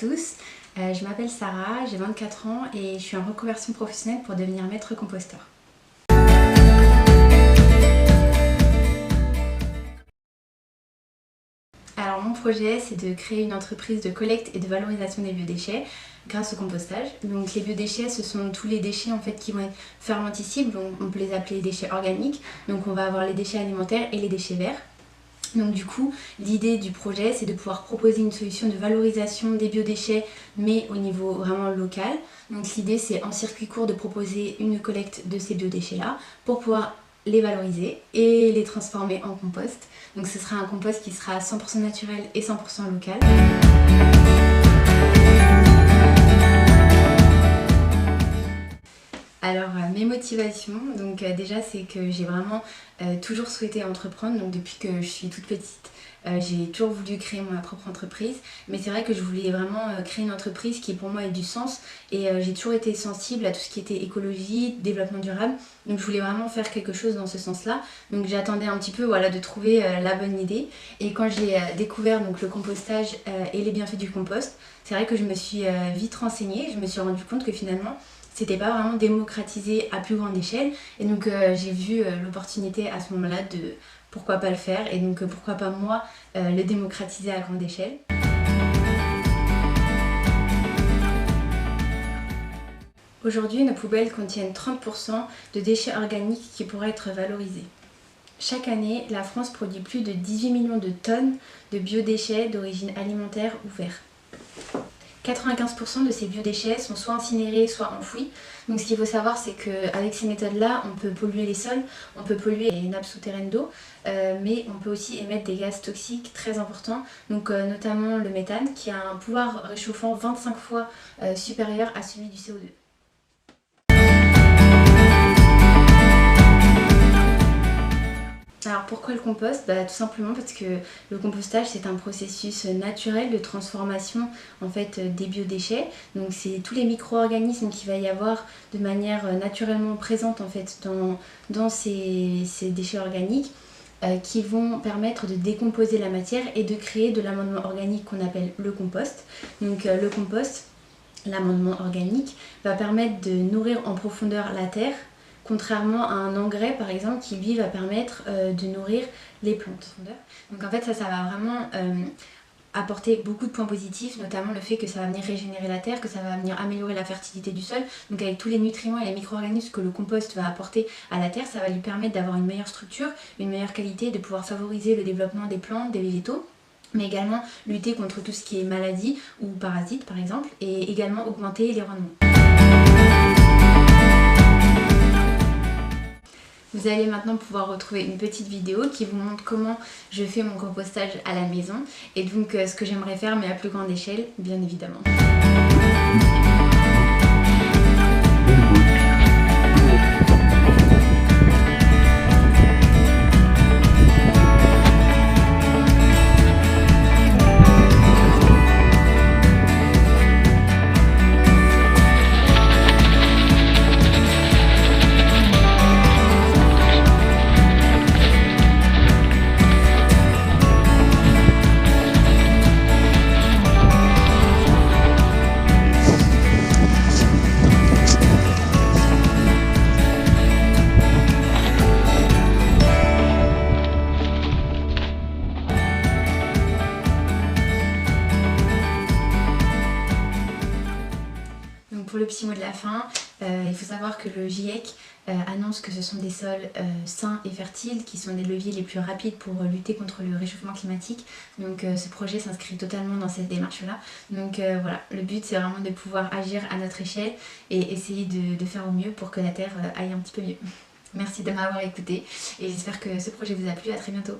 tous, je m'appelle Sarah, j'ai 24 ans et je suis en reconversion professionnelle pour devenir maître composteur. Alors mon projet c'est de créer une entreprise de collecte et de valorisation des biodéchets grâce au compostage. Donc les biodéchets ce sont tous les déchets en fait qui vont être fermentescibles, on peut les appeler déchets organiques. Donc on va avoir les déchets alimentaires et les déchets verts. Donc du coup, l'idée du projet, c'est de pouvoir proposer une solution de valorisation des biodéchets, mais au niveau vraiment local. Donc l'idée, c'est en circuit court de proposer une collecte de ces biodéchets-là pour pouvoir les valoriser et les transformer en compost. Donc ce sera un compost qui sera 100% naturel et 100% local. Alors mes motivations, donc déjà c'est que j'ai vraiment toujours souhaité entreprendre, donc depuis que je suis toute petite, j'ai toujours voulu créer ma propre entreprise, mais c'est vrai que je voulais vraiment créer une entreprise qui pour moi ait du sens et j'ai toujours été sensible à tout ce qui était écologie, développement durable, donc je voulais vraiment faire quelque chose dans ce sens-là, donc j'attendais un petit peu de trouver la bonne idée et quand j'ai découvert donc, le compostage et les bienfaits du compost, c'est vrai que je me suis vite renseignée, je me suis rendu compte que finalement c'était pas vraiment démocratisé à plus grande échelle et donc j'ai vu l'opportunité à ce moment-là de pourquoi pas le faire et donc pourquoi pas moi le démocratiser à grande échelle. Aujourd'hui, nos poubelles contiennent 30% de déchets organiques qui pourraient être valorisés. Chaque année, la France produit plus de 18 millions de tonnes de biodéchets d'origine alimentaire ou vert. 95% de ces biodéchets sont soit incinérés, soit enfouis. Donc ce qu'il faut savoir, c'est qu'avec ces méthodes-là, on peut polluer les sols, on peut polluer les nappes souterraines d'eau, mais on peut aussi émettre des gaz toxiques très importants, donc notamment le méthane, qui a un pouvoir réchauffant 25 fois supérieur à celui du CO2. Alors pourquoi le compost ? Tout simplement parce que le compostage c'est un processus naturel de transformation en fait des biodéchets. Donc c'est tous les micro-organismes qu'il va y avoir de manière naturellement présente en fait dans ces déchets organiques qui vont permettre de décomposer la matière et de créer de l'amendement organique qu'on appelle le compost. Donc le compost, l'amendement organique, va permettre de nourrir en profondeur la terre, contrairement à un engrais par exemple qui lui va permettre de nourrir les plantes. Donc en fait ça va vraiment apporter beaucoup de points positifs, notamment le fait que ça va venir régénérer la terre, que ça va venir améliorer la fertilité du sol. Donc avec tous les nutriments et les micro-organismes que le compost va apporter à la terre, ça va lui permettre d'avoir une meilleure structure, une meilleure qualité, de pouvoir favoriser le développement des plantes, des végétaux, mais également lutter contre tout ce qui est maladie ou parasites par exemple, et également augmenter les rendements. Vous allez maintenant pouvoir retrouver une petite vidéo qui vous montre comment je fais mon compostage à la maison et donc ce que j'aimerais faire mais à plus grande échelle bien évidemment. Pour le petit mot de la fin, il faut savoir que le GIEC annonce que ce sont des sols sains et fertiles qui sont des leviers les plus rapides pour lutter contre le réchauffement climatique. Donc ce projet s'inscrit totalement dans cette démarche-là. Donc voilà, le but c'est vraiment de pouvoir agir à notre échelle et essayer de faire au mieux pour que la Terre aille un petit peu mieux. Merci de m'avoir écouté et j'espère que ce projet vous a plu. À très bientôt.